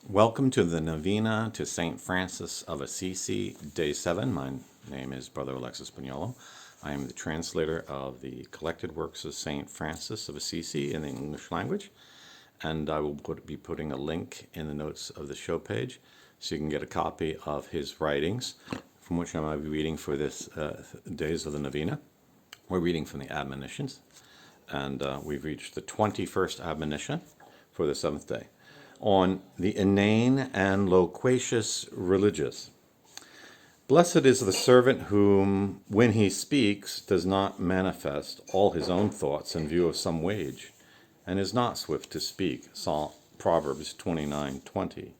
Welcome to the Novena to St. Francis of Assisi, Day 7. My name is Brother Alexis Spagnolo. I am the translator of the collected works of St. Francis of Assisi in the English language, and I will be putting a link in the notes of the show page so you can get a copy of his writings, from which I might be reading for this Days of the Novena. We're reading from the Admonitions, and we've reached the 21st admonition for the 7th day. On the inane and loquacious religious. Blessed is the servant whom, when he speaks, does not manifest all his own thoughts in view of some wage, and is not swift to speak, Proverbs 29:20,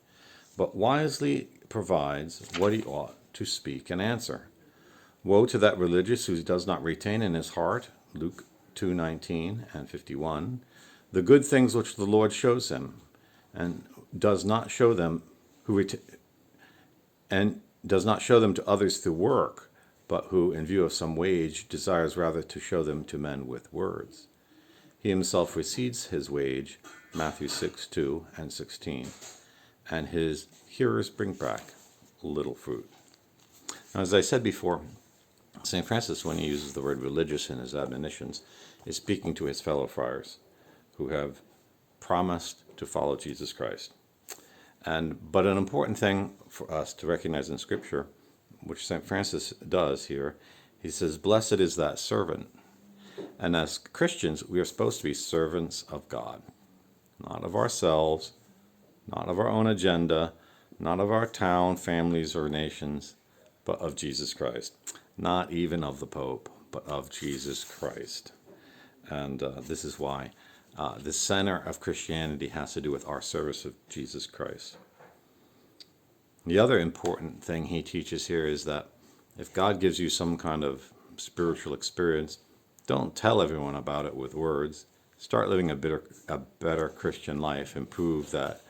but wisely provides what he ought to speak and answer. Woe to that religious who does not retain in his heart, Luke 2:19 and 51, the good things which the Lord shows him, and does not show them to others through work, but who, in view of some wage, desires rather to show them to men with words. He himself receives his wage, Matthew 6:2 and 16, and his hearers bring back little fruit. Now, as I said before, St. Francis, when he uses the word religious in his admonitions, is speaking to his fellow friars who have promised to follow Jesus Christ. But an important thing for us to recognize in Scripture, which St. Francis does here, he says, blessed is that servant. And as Christians, we are supposed to be servants of God, not of ourselves, not of our own agenda, not of our town, families, or nations, but of Jesus Christ. Not even of the Pope, but of Jesus Christ. And this is why the center of Christianity has to do with our service of Jesus Christ. The other important thing he teaches here is that if God gives you some kind of spiritual experience, don't tell everyone about it with words. Start living a better Christian life and prove that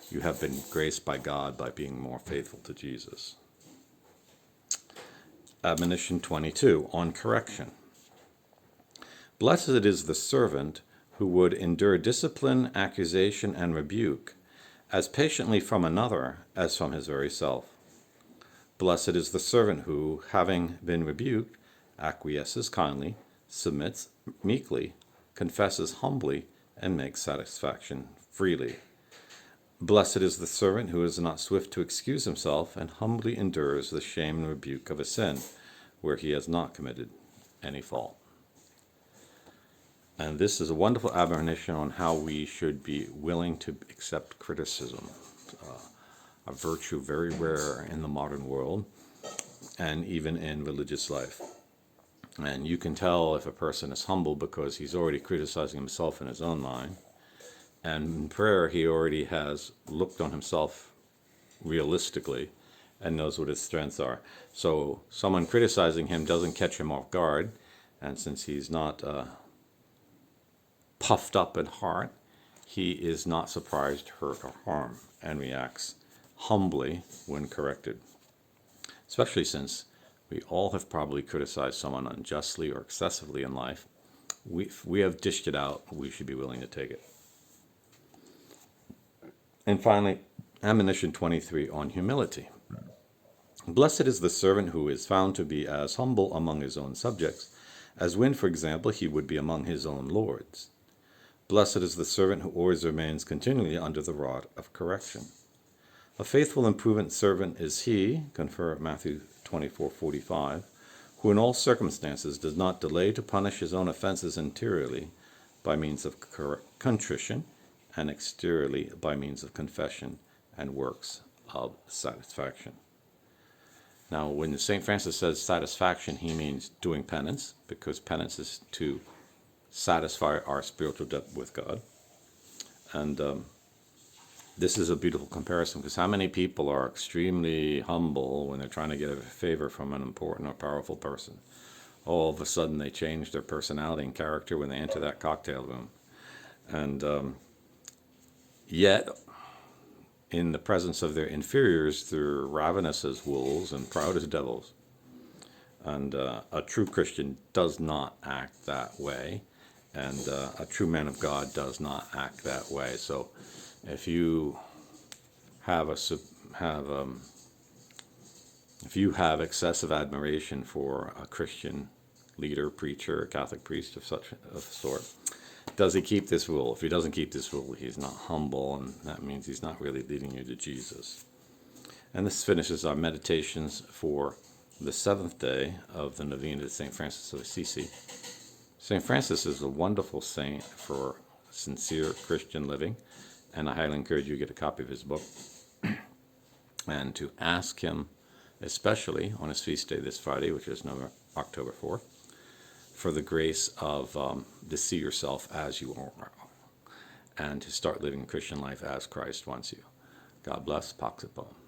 you have been graced by God by being more faithful to Jesus. Admonition 22, on correction. Blessed is the servant who would endure discipline, accusation, and rebuke, as patiently from another as from his very self. Blessed is the servant who, having been rebuked, acquiesces kindly, submits meekly, confesses humbly, and makes satisfaction freely. Blessed is the servant who is not swift to excuse himself, and humbly endures the shame and rebuke of a sin, where he has not committed any fault. And this is a wonderful admonition on how we should be willing to accept criticism, a virtue very rare in the modern world and even in religious life. And you can tell if a person is humble because he's already criticizing himself in his own mind. And in prayer, he already has looked on himself realistically and knows what his strengths are. So someone criticizing him doesn't catch him off guard. And since he's not puffed up in heart, he is not surprised, hurt, or harmed, and reacts humbly when corrected. Especially since we all have probably criticized someone unjustly or excessively in life. We have dished it out. We should be willing to take it. And finally, admonition 23 on humility. Blessed is the servant who is found to be as humble among his own subjects as when, for example, he would be among his own lords. Blessed is the servant who always remains continually under the rod of correction. A faithful and prudent servant is he, confer Matthew 24:45, who in all circumstances does not delay to punish his own offenses interiorly by means of contrition, and exteriorly by means of confession and works of satisfaction. Now, when St. Francis says satisfaction, he means doing penance, because penance is to satisfy our spiritual debt with God. And this is a beautiful comparison, because how many people are extremely humble when they're trying to get a favor from an important or powerful person? All of a sudden they change their personality and character when they enter that cocktail room. And yet, in the presence of their inferiors, they're ravenous as wolves and proud as devils. And a true Christian does not act that way. And a true man of God does not act that way. So if you have if you have excessive admiration for a Christian leader, preacher, a Catholic priest of such of sort, does he keep this rule? If he doesn't keep this rule, he's not humble, and that means he's not really leading you to Jesus. And this finishes our meditations for the 7th day of the Novena to St. Francis of Assisi. St. Francis is a wonderful saint for sincere Christian living, and I highly encourage you to get a copy of his book and to ask him, especially on his feast day this Friday, which is October 4th, for the grace of to see yourself as you are and to start living a Christian life as Christ wants you. God bless. Pax et Pax.